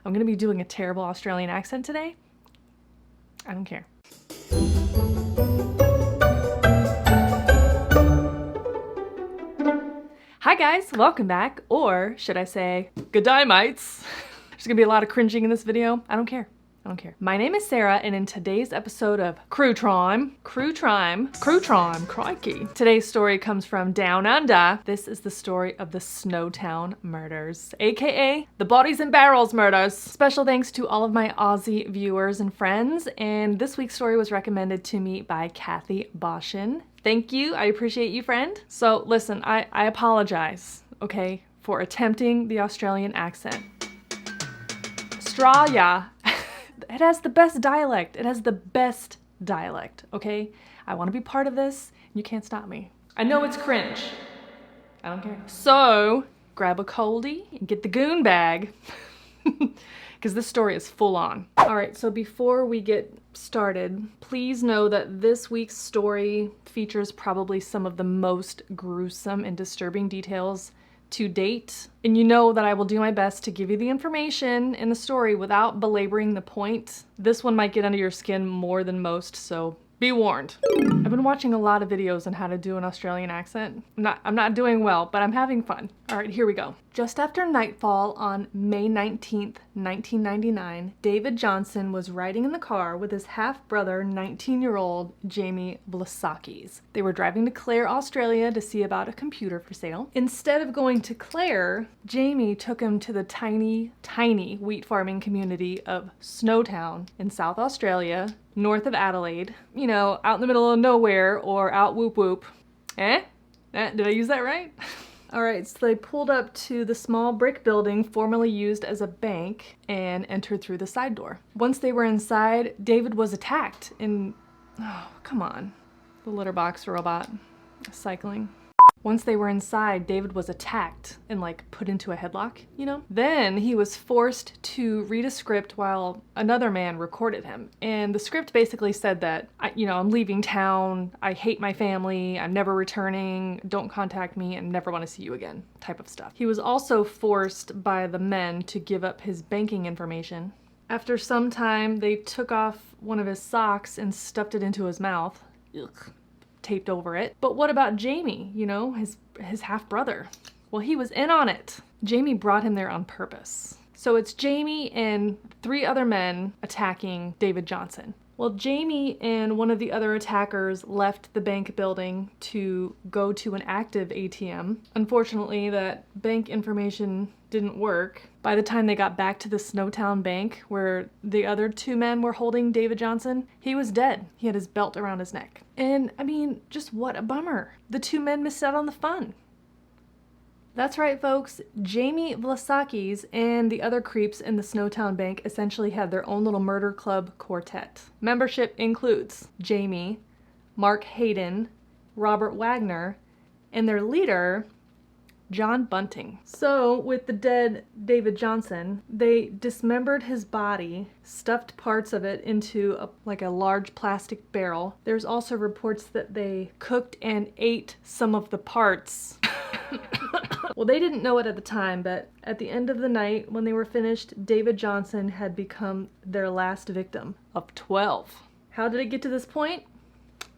I'm gonna be doing a terrible Australian accent today. I don't care. Hi guys, welcome back, or should I say, good day mates. There's gonna be a lot of cringing in this video. I don't care. I don't care. My name is Sarah, and in today's episode of Crue Trime, crikey. Today's story comes from Down Under. This is the story of the Snowtown murders, aka the Bodies in Barrels murders. Special thanks to all of my Aussie viewers and friends, and this week's story was recommended to me by Kathy Boshin. Thank you, I appreciate you, friend. So listen, I apologize, okay, for attempting the Australian accent. Australia. It has the best dialect. It has the best dialect, okay? I want to be part of this. You can't stop me. I know it's cringe. I don't care. So, grab a coldie and get the goon bag. Because this story is full on. Alright, so before we get started, please know that this week's story features probably some of the most gruesome and disturbing details to date, and you know that I will do my best to give you the information in the story without belaboring the point. This one might get under your skin more than most, so be warned. I've been watching a lot of videos on how to do an Australian accent. I'm not doing well, but I'm having fun. All right, here we go. Just after nightfall on May 19th, 1999, David Johnson was riding in the car with his half-brother, 19-year-old Jamie Vlasakis. They were driving to Clare, Australia to see about a computer for sale. Instead of going to Clare, Jamie took him to the tiny wheat farming community of Snowtown in South Australia, north of Adelaide. You know, out in the middle of nowhere, or out whoop whoop. Did I use that right? Alright, so they pulled up to the small brick building formerly used as a bank and entered through the side door. Once they were inside, David was attacked in... Oh, come on. The litter box robot. Cycling. Once they were inside, David was attacked and put into a headlock, you know? Then he was forced to read a script while another man recorded him. And the script basically said that, I'm leaving town, I hate my family, I'm never returning, don't contact me, and never want to see you again, type of stuff. He was also forced by the men to give up his banking information. After some time, they took off one of his socks and stuffed it into his mouth. Ugh. Taped over it. But what about Jamie, his half-brother? Well, he was in on it. Jamie brought him there on purpose. So it's Jamie and 3 other men attacking David Johnson. Well, Jamie and one of the other attackers left the bank building to go to an active ATM. Unfortunately, that bank information didn't work. By the time they got back to the Snowtown bank, where the other 2 men were holding David Johnson, he was dead. He had his belt around his neck. And, just what a bummer. The 2 men missed out on the fun. That's right, folks. Jamie Vlasakis and the other creeps in the Snowtown bank essentially had their own little murder club quartet. Membership includes Jamie, Mark Hayden, Robert Wagner, and their leader, John Bunting. So, with the dead David Johnson, they dismembered his body, stuffed parts of it into a large plastic barrel. There's also reports that they cooked and ate some of the parts. Well, they didn't know it at the time, but at the end of the night, when they were finished, David Johnson had become their last victim of 12. How did it get to this point?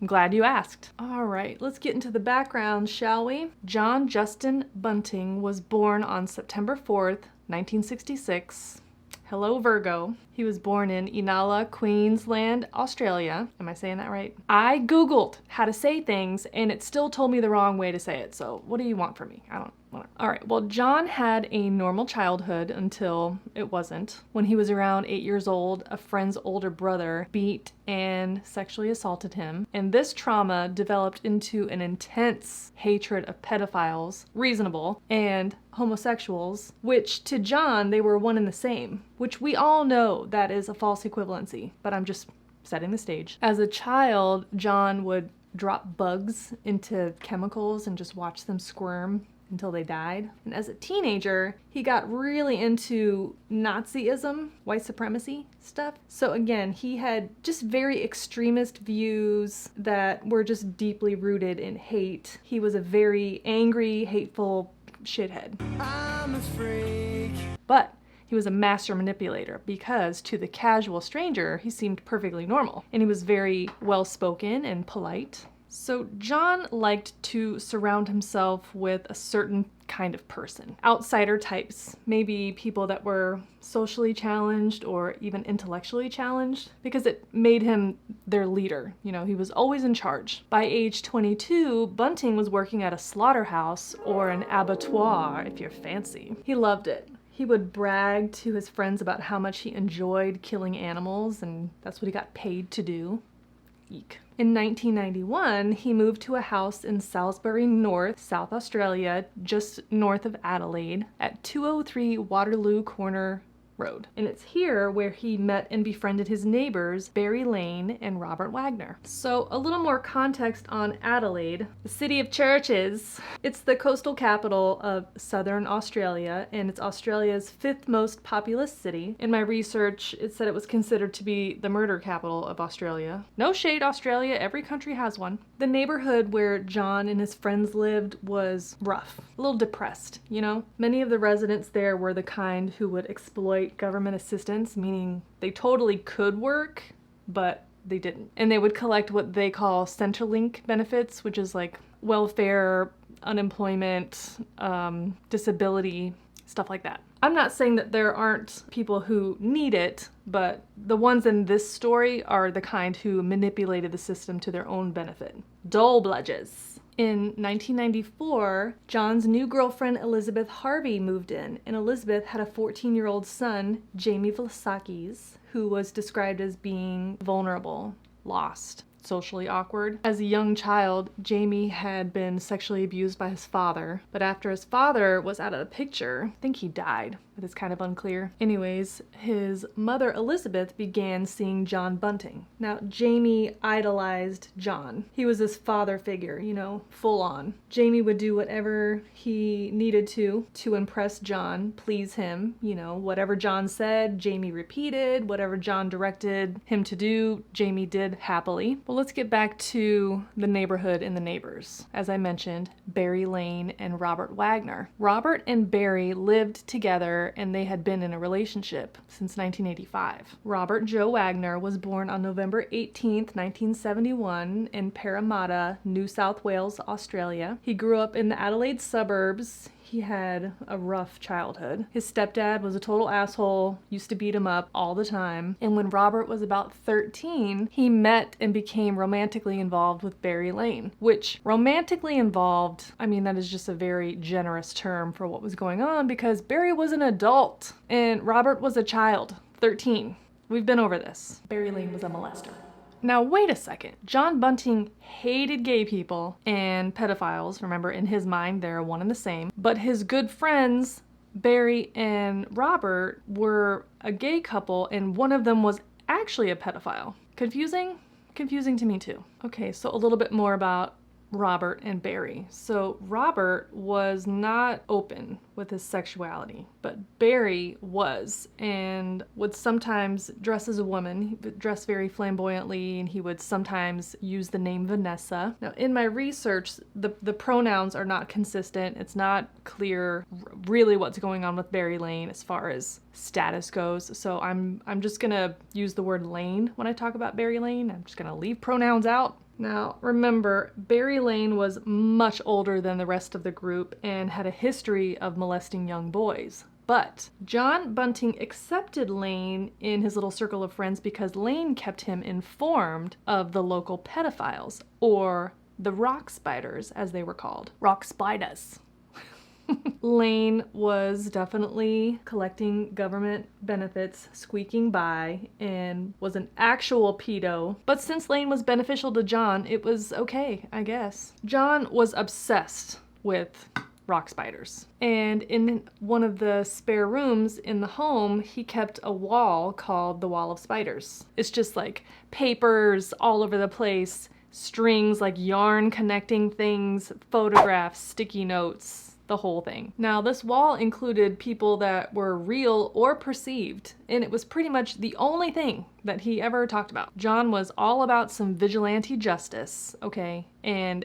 I'm glad you asked. All right, let's get into the background, shall we? John Justin Bunting was born on September 4th, 1966. Hello, Virgo. He was born in Inala, Queensland, Australia. Am I saying that right? I Googled how to say things, and it still told me the wrong way to say it, so what do you want from me? I don't want to. All right, well, John had a normal childhood until it wasn't. When he was around 8 years old, a friend's older brother beat and sexually assaulted him, and this trauma developed into an intense hatred of pedophiles, reasonable, and homosexuals, which to John, they were one and the same, which we all know that is a false equivalency, but I'm just setting the stage. As a child, John would drop bugs into chemicals and just watch them squirm until they died. And as a teenager, he got really into Nazism, white supremacy stuff. So again, he had just very extremist views that were just deeply rooted in hate. He was a very angry, hateful shithead. I'm a freak. But He was a master manipulator because to the casual stranger, he seemed perfectly normal. And he was very well-spoken and polite. So John liked to surround himself with a certain kind of person. Outsider types, maybe people that were socially challenged or even intellectually challenged, because it made him their leader. You know, he was always in charge. By age 22, Bunting was working at a slaughterhouse or an abattoir, if you're fancy. He loved it. He would brag to his friends about how much he enjoyed killing animals, and that's what he got paid to do. Eek. In 1991, he moved to a house in Salisbury North, South Australia, just north of Adelaide, at 203 Waterloo Corner Road. And it's here where he met and befriended his neighbors, Barry Lane and Robert Wagner. So a little more context on Adelaide, the city of churches. It's the coastal capital of southern Australia, and it's Australia's 5th most populous city. In my research, it said it was considered to be the murder capital of Australia. No shade, Australia, every country has one. The neighborhood where John and his friends lived was rough, a little depressed, you know? Many of the residents there were the kind who would exploit government assistance, meaning they totally could work, but they didn't. And they would collect what they call Centrelink benefits, which is like welfare, unemployment, disability, stuff like that. I'm not saying that there aren't people who need it, but the ones in this story are the kind who manipulated the system to their own benefit. Dole bludges. In 1994, John's new girlfriend Elizabeth Harvey moved in, and Elizabeth had a 14-year-old son, Jamie Vlasakis, who was described as being vulnerable, lost, socially awkward. As a young child, Jamie had been sexually abused by his father, but after his father was out of the picture, I think he died, but it's kind of unclear. Anyways, his mother Elizabeth began seeing John Bunting. Now, Jamie idolized John. He was his father figure, you know, full on. Jamie would do whatever he needed to impress John, please him, you know, whatever John said, Jamie repeated, whatever John directed him to do, Jamie did happily. Well, let's get back to the neighborhood and the neighbors. As I mentioned, Barry Lane and Robert Wagner. Robert and Barry lived together and they had been in a relationship since 1985. Robert Joe Wagner was born on November 18th, 1971 in Parramatta, New South Wales, Australia. He grew up in the Adelaide suburbs. He had a rough childhood. His stepdad was a total asshole, used to beat him up all the time. And when Robert was about 13, he met and became romantically involved with Barry Lane, which romantically involved, I mean, that is just a very generous term for what was going on because Barry was an adult and Robert was a child, 13. We've been over this. Barry Lane was a molester. Now, wait a second. John Bunting hated gay people and pedophiles. Remember, in his mind, they're one and the same. But his good friends, Barry and Robert, were a gay couple, and one of them was actually a pedophile. Confusing? Confusing to me, too. Okay, so a little bit more about Robert and Barry. So Robert was not open with his sexuality, but Barry was, and would sometimes dress as a woman. He would dress very flamboyantly, and he would sometimes use the name Vanessa. Now, in my research, the pronouns are not consistent. It's not clear really what's going on with Barry Lane as far as status goes. So I'm just gonna use the word Lane when I talk about Barry Lane. I'm just gonna leave pronouns out. Now, remember, Barry Lane was much older than the rest of the group and had a history of molesting young boys. But John Bunting accepted Lane in his little circle of friends because Lane kept him informed of the local pedophiles, or the rock spiders, as they were called. Rock spiders. Lane was definitely collecting government benefits, squeaking by, and was an actual pedo. But since Lane was beneficial to John, it was okay, I guess. John was obsessed with rock spiders. And in one of the spare rooms in the home, he kept a wall called the Wall of Spiders. It's just like papers all over the place, strings like yarn connecting things, photographs, sticky notes, the whole thing. Now, this wall included people that were real or perceived, and it was pretty much the only thing that he ever talked about. John was all about some vigilante justice, okay? And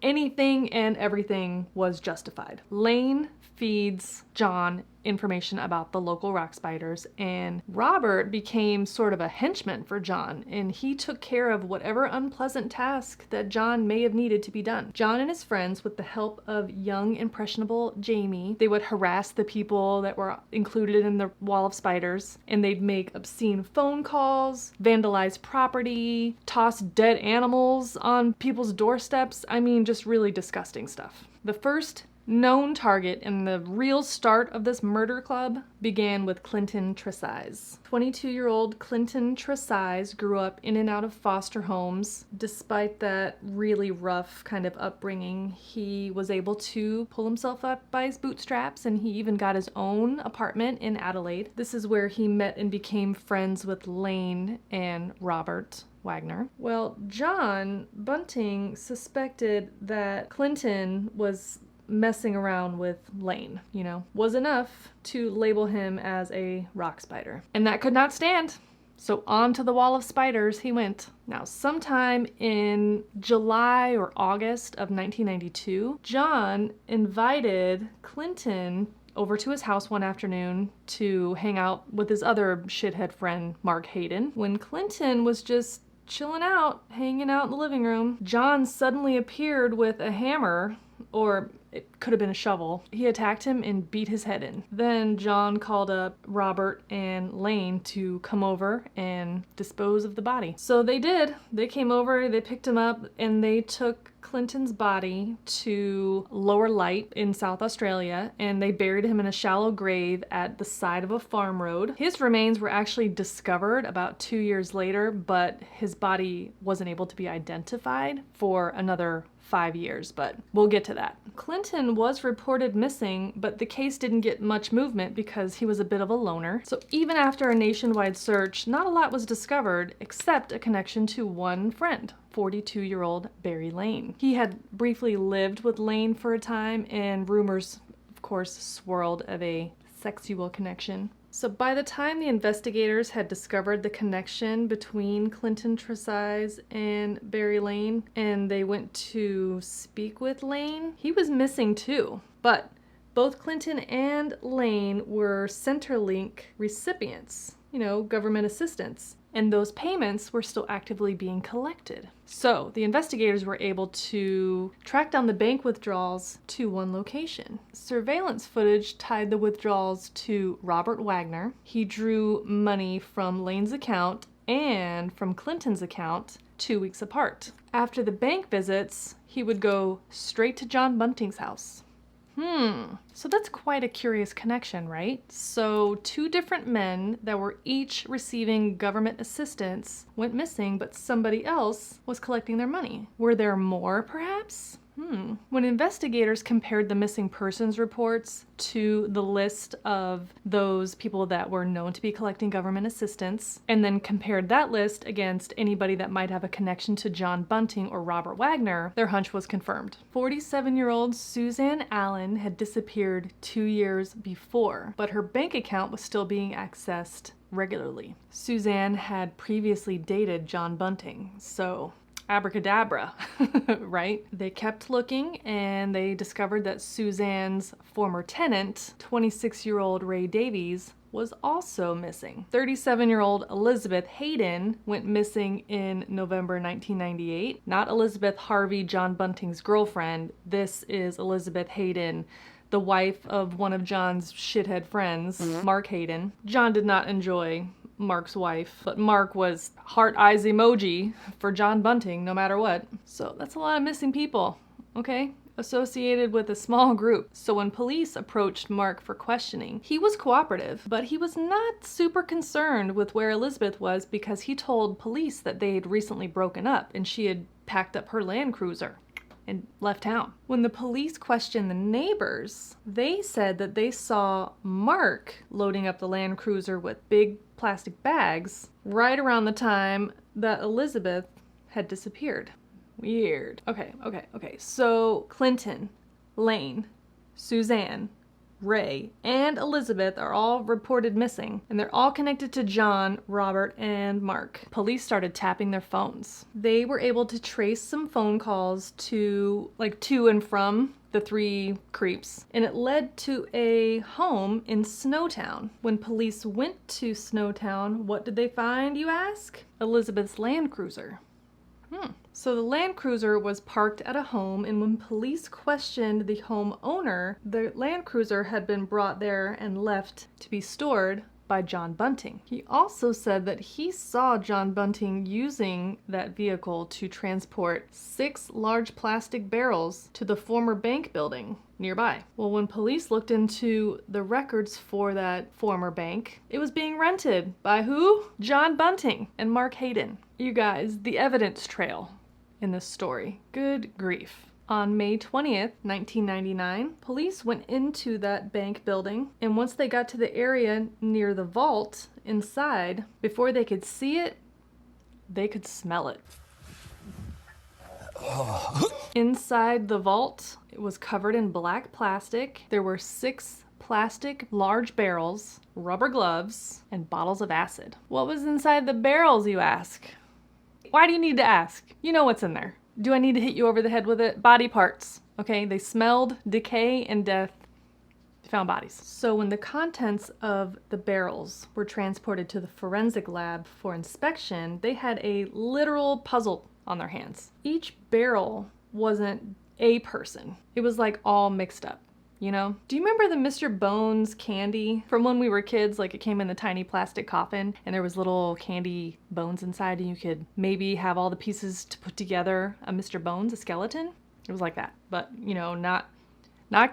anything and everything was justified. Lane feeds John information about the local rock spiders, and Robert became sort of a henchman for John, and he took care of whatever unpleasant task that John may have needed to be done. John and his friends, with the help of young, impressionable Jamie, they would harass the people that were included in the wall of spiders, and they'd make obscene phone calls, vandalize property, toss dead animals on people's doorsteps. I mean, just really disgusting stuff. The first known target and the real start of this murder club began with Clinton Tre. 22-year-old Clinton Tre grew up in and out of foster homes. Despite that really rough kind of upbringing, he was able to pull himself up by his bootstraps, and he even got his own apartment in Adelaide. This is where he met and became friends with Lane and Robert Wagner. Well, John Bunting suspected that Clinton was messing around with Lane, was enough to label him as a rock spider. And that could not stand. So on to the wall of spiders he went. Now, sometime in July or August of 1992, John invited Clinton over to his house one afternoon to hang out with his other shithead friend, Mark Hayden. When Clinton was just chilling out, hanging out in the living room, John suddenly appeared with a hammer, or it could have been a shovel. He attacked him and beat his head in. Then John called up Robert and Lane to come over and dispose of the body. So they did. They came over, they picked him up, and they took Clinton's body to Lower Light in South Australia, and they buried him in a shallow grave at the side of a farm road. His remains were actually discovered about 2 years later, but his body wasn't able to be identified for another 5 years, but we'll get to that. Clinton was reported missing, but the case didn't get much movement because he was a bit of a loner. So even after a nationwide search, not a lot was discovered except a connection to one friend, 42-year-old Barry Lane. He had briefly lived with Lane for a time, and rumors, of course, swirled of a sexual connection. So by the time the investigators had discovered the connection between Clinton Tre and Barry Lane, and they went to speak with Lane, he was missing too. But both Clinton and Lane were Centrelink recipients, government assistance, and those payments were still actively being collected. So the investigators were able to track down the bank withdrawals to one location. Surveillance footage tied the withdrawals to Robert Wagner. He drew money from Lane's account and from Clinton's account 2 weeks apart. After the bank visits, he would go straight to John Bunting's house. So that's quite a curious connection, right? So 2 different men that were each receiving government assistance went missing, but somebody else was collecting their money. Were there more, perhaps? When investigators compared the missing persons reports to the list of those people that were known to be collecting government assistance, and then compared that list against anybody that might have a connection to John Bunting or Robert Wagner, their hunch was confirmed. 47-year-old Suzanne Allen had disappeared 2 years before, but her bank account was still being accessed regularly. Suzanne had previously dated John Bunting, so abracadabra, right? They kept looking, and they discovered that Suzanne's former tenant, 26-year-old Ray Davies, was also missing. 37-year-old Elizabeth Hayden went missing in November 1998. Not Elizabeth Harvey, John Bunting's girlfriend. This is Elizabeth Hayden, the wife of one of John's shithead friends, Mark Hayden. John did not enjoy Mark's wife, but Mark was heart eyes emoji for John Bunting no matter what. So that's a lot of missing people, okay? Associated with a small group. So when police approached Mark for questioning, he was cooperative, but he was not super concerned with where Elizabeth was because he told police that they had recently broken up and she had packed up her Land Cruiser and left town. When the police questioned the neighbors, they said that they saw Mark loading up the Land Cruiser with big plastic bags right around the time that Elizabeth had disappeared. Weird. Okay. So Clinton, Lane, Suzanne, Ray, and Elizabeth are all reported missing, and they're all connected to John, Robert, and Mark. Police started tapping their phones. They were able to trace some phone calls to and from the three creeps, and it led to a home in Snowtown. When police went to Snowtown, what did they find, you ask? Elizabeth's Land Cruiser. So the Land Cruiser was parked at a home, and when police questioned the home owner, the Land Cruiser had been brought there and left to be stored by John Bunting. He also said that he saw John Bunting using that vehicle to transport 6 large plastic barrels to the former bank building nearby. Well, when police looked into the records for that former bank, it was being rented by who? John Bunting and Mark Hayden. You guys, the evidence trail in this story. Good grief. On May 20th, 1999, police went into that bank building, and once they got to the area near the vault inside, before they could see it, they could smell it. Inside the vault, it was covered in black plastic. There were 6 plastic large barrels, rubber gloves, and bottles of acid. What was inside the barrels, you ask? Why do you need to ask? You know what's in there. Do I need to hit you over the head with it? Body parts, okay? They smelled decay and death. They found bodies. So when the contents of the barrels were transported to the forensic lab for inspection, they had a literal puzzle on their hands. Each barrel wasn't a person. It was like all mixed up. You know? Do you remember the Mr. Bones candy from when we were kids? Like it came in the tiny plastic coffin and there was little candy bones inside and you could maybe have all the pieces to put together a Mr. Bones, a skeleton? It was like that, but you know, not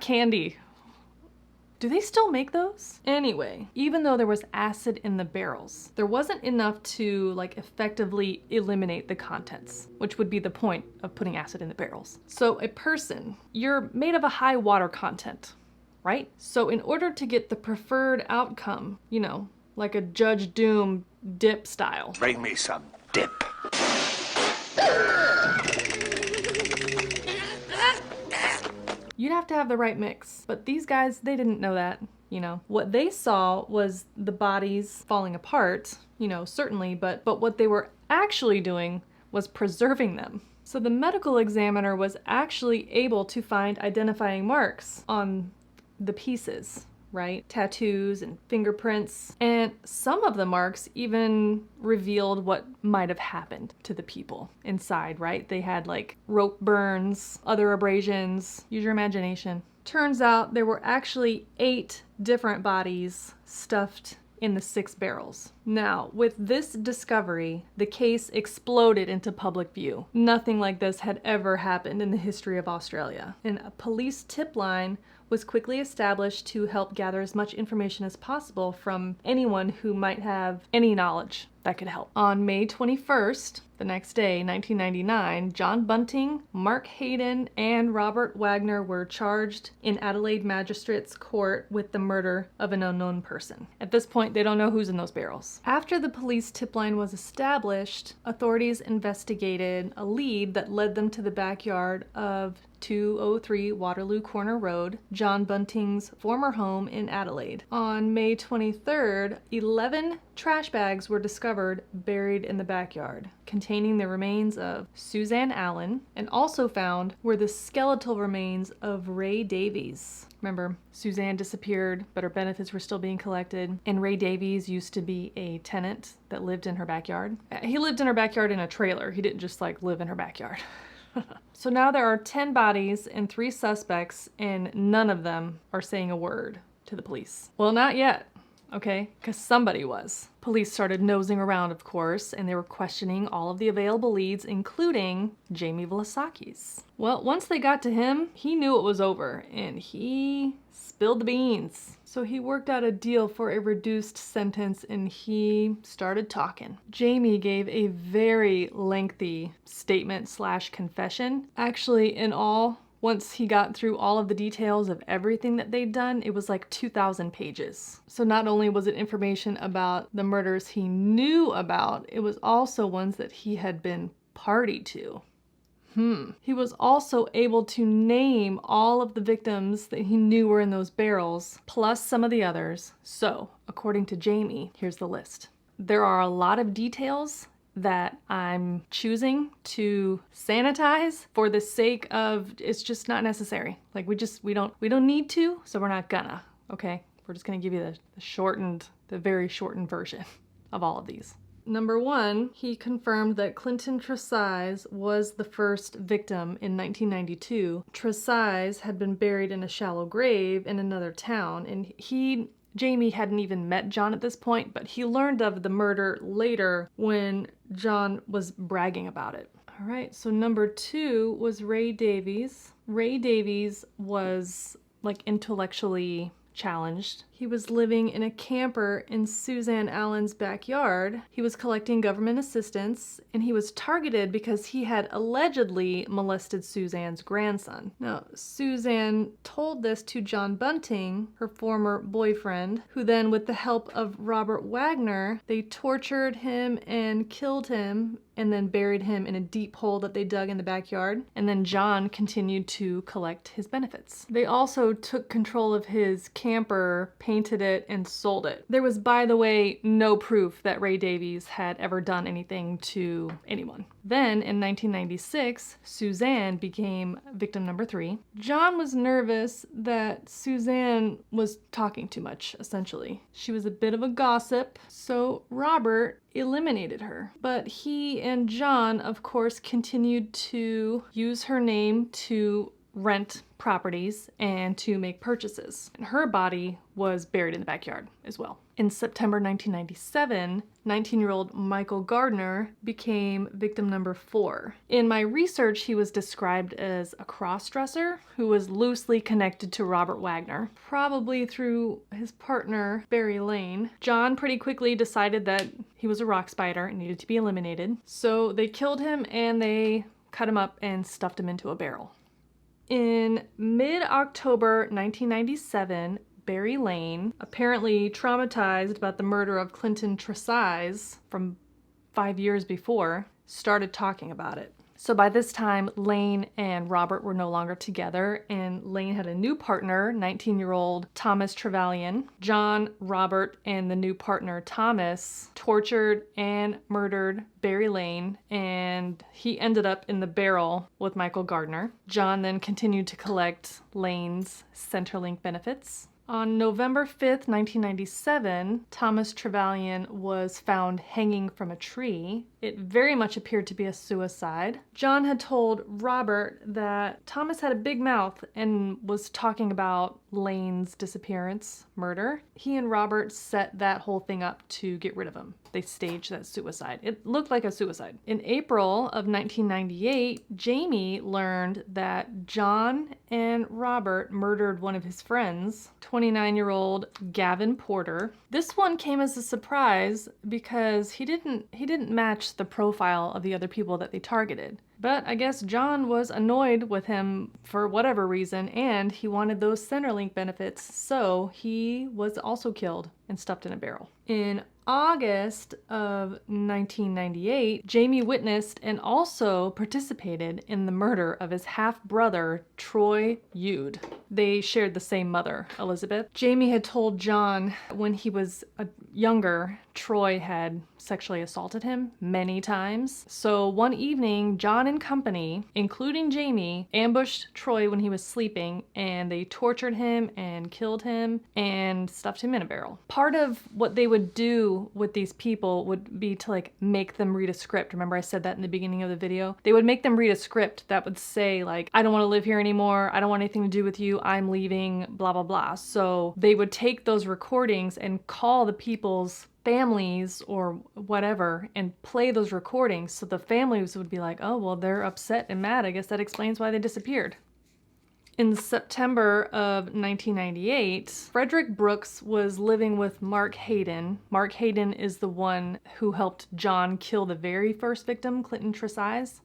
candy. Do they still make those? Anyway, even though there was acid in the barrels, there wasn't enough to like effectively eliminate the contents, which would be the point of putting acid in the barrels. So a person, you're made of a high water content, right? So in order to get the preferred outcome, you know, like a Judge Doom dip style. Bring me some dip. You'd have to have the right mix. But these guys, they didn't know that, you know. What they saw was the bodies falling apart, you know, certainly, but what they were actually doing was preserving them. So the medical examiner was actually able to find identifying marks on the pieces, right? Tattoos and fingerprints. And some of the marks even revealed what might have happened to the people inside, right? They had like rope burns, other abrasions. Use your imagination. Turns out there were actually 8 different bodies stuffed in the 6 barrels. Now, with this discovery, the case exploded into public view. Nothing like this had ever happened in the history of Australia. And a police tip line was quickly established to help gather as much information as possible from anyone who might have any knowledge that could help. On May 21st, the next day, 1999, John Bunting, Mark Hayden, and Robert Wagner were charged in Adelaide Magistrates Court with the murder of an unknown person. At this point, they don't know who's in those barrels. After the police tip line was established, authorities investigated a lead that led them to the backyard of 203 Waterloo Corner Road, John Bunting's former home in Adelaide. On May 23rd, 11 trash bags were discovered buried in the backyard, containing the remains of Suzanne Allen, and also found were the skeletal remains of Ray Davies. Remember, Suzanne disappeared, but her benefits were still being collected, and Ray Davies used to be a tenant that lived in her backyard. He lived in her backyard in a trailer. He didn't just like live in her backyard. So now there are 10 bodies and 3 suspects, and none of them are saying a word to the police. Well, not yet, okay? Because somebody was. Police started nosing around, of course, and they were questioning all of the available leads, including Jamie Vlasakis. Well, once they got to him, he knew it was over, and he spilled the beans. So he worked out a deal for a reduced sentence and he started talking. Jamie gave a very lengthy statement/confession. Actually, in all, once he got through all of the details of everything that they'd done, it was like 2,000 pages. So not only was it information about the murders he knew about, it was also ones that he had been party to. He was also able to name all of the victims that he knew were in those barrels, plus some of the others. So, according to Jamie, here's the list. There are a lot of details that I'm choosing to sanitize for the sake of it's just not necessary. Like we don't need to, so we're not gonna, okay? We're just gonna give you the very shortened version of all of these. Number 1, he confirmed that Clinton Tre was the first victim in 1992. Tre had been buried in a shallow grave in another town, and Jamie hadn't even met John at this point, but he learned of the murder later when John was bragging about it. All right, so number 2 was Ray Davies. Ray Davies was like intellectually challenged. He was living in a camper in Suzanne Allen's backyard. He was collecting government assistance, and he was targeted because he had allegedly molested Suzanne's grandson. Now, Suzanne told this to John Bunting, her former boyfriend, who then, with the help of Robert Wagner, they tortured him and killed him and then buried him in a deep hole that they dug in the backyard. And then John continued to collect his benefits. They also took control of his camper, painted it, and sold it. There was, by the way, no proof that Ray Davies had ever done anything to anyone. Then, in 1996, Suzanne became victim number 3. John was nervous that Suzanne was talking too much, essentially. She was a bit of a gossip, so Robert eliminated her. But he and John, of course, continued to use her name to rent properties and to make purchases. And her body was buried in the backyard as well. In September 1997, 19-year-old Michael Gardner became victim number 4. In my research, he was described as a cross-dresser who was loosely connected to Robert Wagner, probably through his partner, Barry Lane. John pretty quickly decided that he was a rock spider and needed to be eliminated. So they killed him and they cut him up and stuffed him into a barrel. In mid-October 1997, Barry Lane, apparently traumatized about the murder of Clinton Tre from 5 years before, started talking about it. So by this time, Lane and Robert were no longer together, and Lane had a new partner, 19-year-old Thomas Trevelyan. John, Robert, and the new partner, Thomas, tortured and murdered Barry Lane, and he ended up in the barrel with Michael Gardner. John then continued to collect Lane's Centrelink benefits. On November 5th, 1997, Thomas Trevelyan was found hanging from a tree. It very much appeared to be a suicide. John had told Robert that Thomas had a big mouth and was talking about Lane's disappearance, murder. He and Robert set that whole thing up to get rid of him. They staged that suicide. It looked like a suicide. In April of 1998, Jamie learned that John and Robert murdered one of his friends, 29-year-old Gavin Porter. This one came as a surprise because he didn't match the profile of the other people that they targeted. But I guess John was annoyed with him for whatever reason, and he wanted those Centrelink benefits, so he was also killed and stuffed in a barrel. In August of 1998, Jamie witnessed and also participated in the murder of his half-brother, Troy Yude. They shared the same mother, Elizabeth. Jamie had told John when he was younger, Troy had sexually assaulted him many times. So one evening, John and company, including Jamie, ambushed Troy when he was sleeping, and they tortured him and killed him and stuffed him in a barrel. Part of what they would do with these people would be to like make them read a script. Remember I said that in the beginning of the video? They would make them read a script that would say like, I don't want to live here anymore, I don't want anything to do with you, I'm leaving, blah blah blah. So they would take those recordings and call the people's families or whatever and play those recordings, so the families would be like, oh well, they're upset and mad, I guess that explains why they disappeared. In September of 1998, Frederick Brooks was living with Mark Hayden. Mark Hayden is the one who helped John kill the very first victim, Clinton Tre.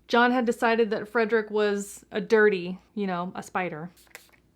John had decided that Frederick was a dirty, a spider.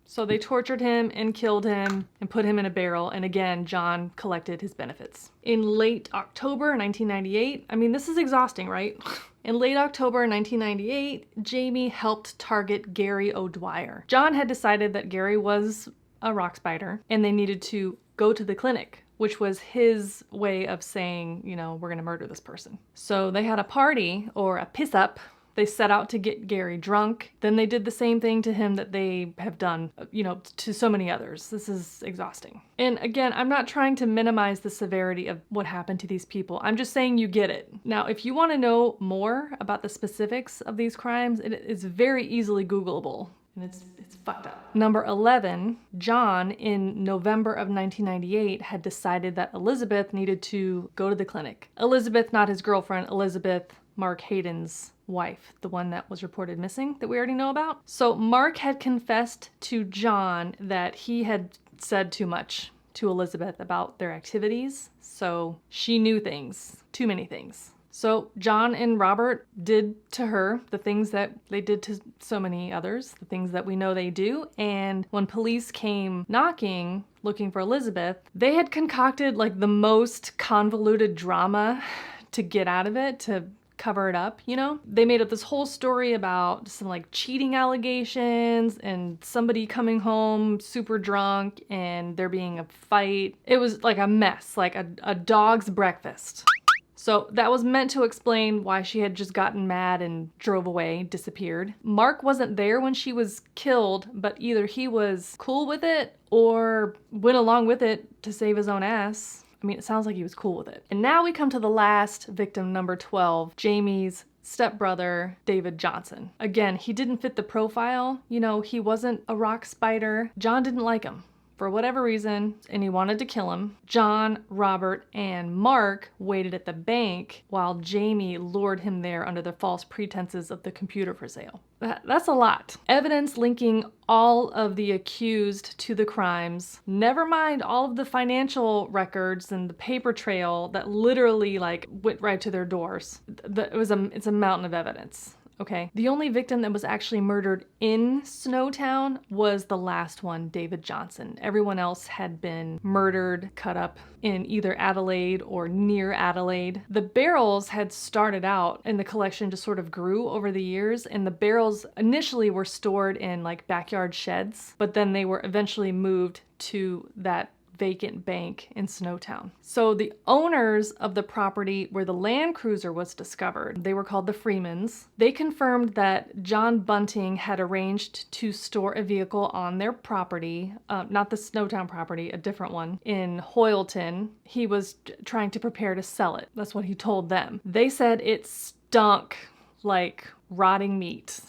So they tortured him and killed him and put him in a barrel, and again, John collected his benefits. In late October 1998, this is exhausting, right? In late October 1998, Jamie helped target Gary O'Dwyer. John had decided that Gary was a rock spider and they needed to go to the clinic which was his way of saying, you know, we're gonna murder this person. So they had a party, or a piss up. They set out to get Gary drunk. Then they did the same thing to him that they have done, you know, to so many others. This is exhausting. And again, I'm not trying to minimize the severity of what happened to these people. I'm just saying you get it. Now, if you want to know more about the specifics of these crimes, it is very easily Googleable. And it's fucked up. Number 11, John, in November of 1998, had decided that Elizabeth needed to go to the clinic. Elizabeth, not his girlfriend, Elizabeth, Mark Hayden's wife, the one that was reported missing that we already know about. So Mark had confessed to John that he had said too much to Elizabeth about their activities. So she knew things, too many things. So John and Robert did to her the things that they did to so many others, the things that we know they do. And when police came knocking, looking for Elizabeth, they had concocted like the most convoluted drama to get out of it, to cover it up, you know? They made up this whole story about some like cheating allegations and somebody coming home super drunk and there being a fight. It was like a mess, like a dog's breakfast. So that was meant to explain why she had just gotten mad and drove away, disappeared. Mark wasn't there when she was killed, but either he was cool with it or went along with it to save his own ass. I mean, it sounds like he was cool with it. And now we come to the last victim, number 12, Jamie's stepbrother, David Johnson. Again, he didn't fit the profile. You know, he wasn't a rock spider. John didn't like him for whatever reason, and he wanted to kill him. John, Robert, and Mark waited at the bank while Jamie lured him there under the false pretenses of the computer for sale. That's a lot. Evidence linking all of the accused to the crimes, never mind all of the financial records and the paper trail that literally like went right to their doors. It's a mountain of evidence. Okay. The only victim that was actually murdered in Snowtown was the last one, David Johnson. Everyone else had been murdered, cut up in either Adelaide or near Adelaide. The barrels had started out and the collection just sort of grew over the years, and the barrels initially were stored in like backyard sheds, but then they were eventually moved to that vacant bank in Snowtown. So the owners of the property where the Land Cruiser was discovered, they were called the Freemans. They confirmed that John Bunting had arranged to store a vehicle on their property, not the Snowtown property, a different one, in Hoyleton. He was trying to prepare to sell it. That's what he told them. They said it stunk like rotting meat.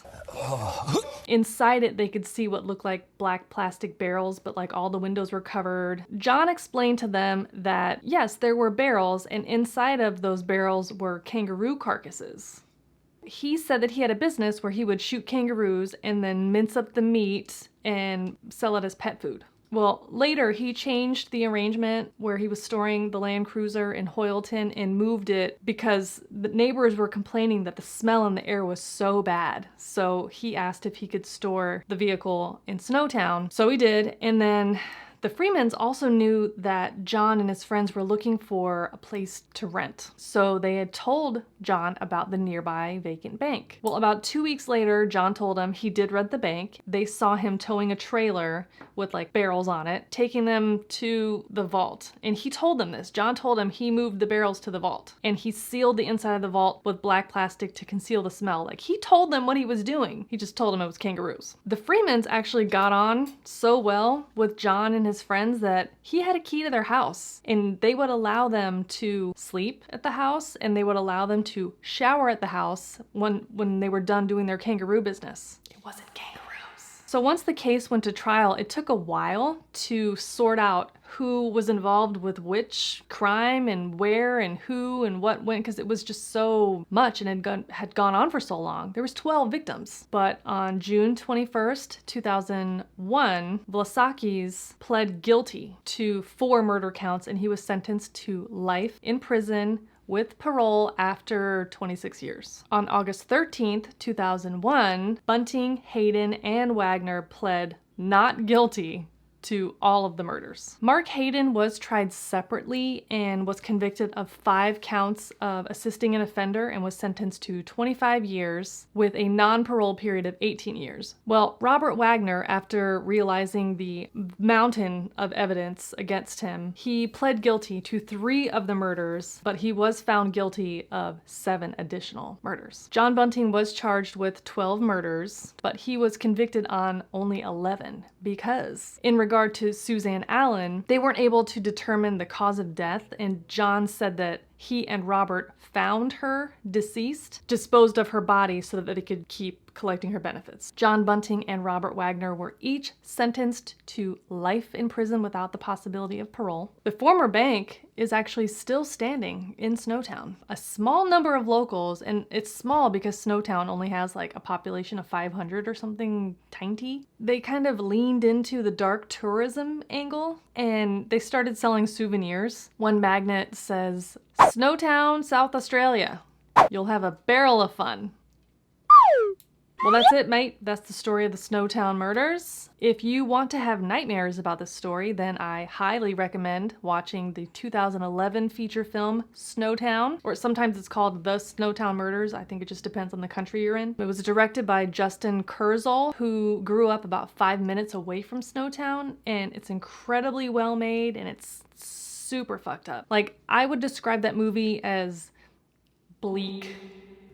Inside it, they could see what looked like black plastic barrels, but like all the windows were covered. John explained to them that yes, there were barrels, and inside of those barrels were kangaroo carcasses. He said that he had a business where he would shoot kangaroos and then mince up the meat and sell it as pet food. Well, later he changed the arrangement where he was storing the Land Cruiser in Hoyleton and moved it because the neighbors were complaining that the smell in the air was so bad. So he asked if he could store the vehicle in Snowtown. So he did, and then the Freemans also knew that John and his friends were looking for a place to rent. So they had told John about the nearby vacant bank. Well, about 2 weeks later, John told him he did rent the bank. They saw him towing a trailer with like barrels on it, taking them to the vault. And he told them this. John told him he moved the barrels to the vault. And he sealed the inside of the vault with black plastic to conceal the smell. Like, he told them what he was doing. He just told them it was kangaroos. The Freemans actually got on so well with John and his friends that he had a key to their house, and they would allow them to sleep at the house, and they would allow them to shower at the house when they were done doing their kangaroo business. It wasn't kangaroos. So once the case went to trial, it took a while to sort out who was involved with which crime and where and who and what when, because it was just so much and had gone on for so long. There was 12 victims. But on June 21st, 2001, Vlasakis pled guilty to 4 murder counts, and he was sentenced to life in prison with parole after 26 years. On August 13th, 2001, Bunting, Hayden, and Wagner pled not guilty to all of the murders. Mark Hayden was tried separately and was convicted of 5 counts of assisting an offender and was sentenced to 25 years with a non-parole period of 18 years. Well, Robert Wagner, after realizing the mountain of evidence against him, he pled guilty to 3 of the murders, but he was found guilty of 7 additional murders. John Bunting was charged with 12 murders, but he was convicted on only 11 because, in regard to Suzanne Allen, they weren't able to determine the cause of death, and John said that he and Robert found her deceased, disposed of her body so that they could keep collecting her benefits. John Bunting and Robert Wagner were each sentenced to life in prison without the possibility of parole. The former bank is actually still standing in Snowtown. A small number of locals, and it's small because Snowtown only has like a population of 500 or something tiny. They kind of leaned into the dark tourism angle and they started selling souvenirs. One magnet says, "Snowtown, South Australia. You'll have a barrel of fun." Well, that's it, mate. That's the story of the Snowtown murders. If you want to have nightmares about this story, then I highly recommend watching the 2011 feature film Snowtown, or sometimes it's called The Snowtown Murders. I think it just depends on the country you're in. It was directed by Justin Kurzel, who grew up about 5 minutes away from Snowtown, and it's incredibly well made and it's super fucked up. Like, I would describe that movie as bleak.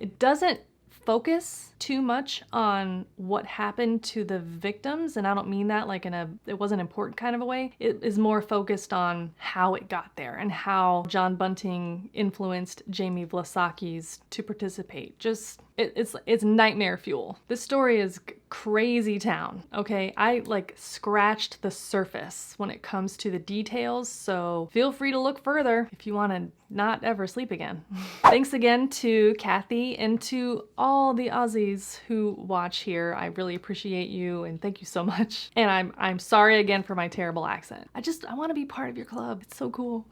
It doesn't focus too much on what happened to the victims, and I don't mean that like in a it wasn't important kind of a way. It is more focused on how it got there and how John Bunting influenced Jamie Vlasakis to participate. Just it's nightmare fuel. This story is crazy town, okay? I like scratched the surface when it comes to the details, so feel free to look further if you want to not ever sleep again. Thanks again to Kathy and to all the Aussies who watch here. I really appreciate you and thank you so much. And I'm sorry again for my terrible accent. I want to be part of your club. It's so cool.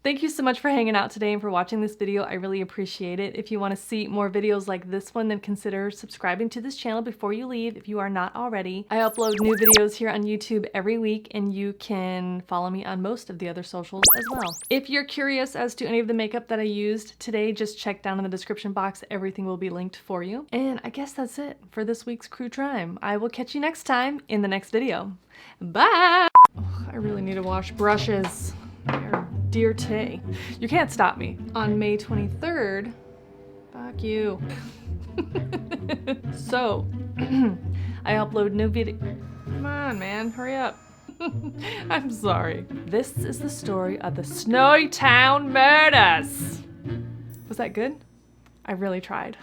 Thank you so much for hanging out today and for watching this video. I really appreciate it. If you want to see more videos like this one, then consider subscribing to this channel before you leave if you are not already. I upload new videos here on YouTube every week, and you can follow me on most of the other socials as well. If you're curious as to any of the makeup that I used today, just check down in the description box. Everything will be linked for you. And I guess that's it for this week's Crue Trime. I will catch you next time in the next video. Bye! Oh, I really need to wash brushes. They're dear today. You can't stop me. On May 23rd, fuck you. So, I upload new video. Come on, man, hurry up. I'm sorry. This is the story of the Snowtown murders. Was that good? I really tried.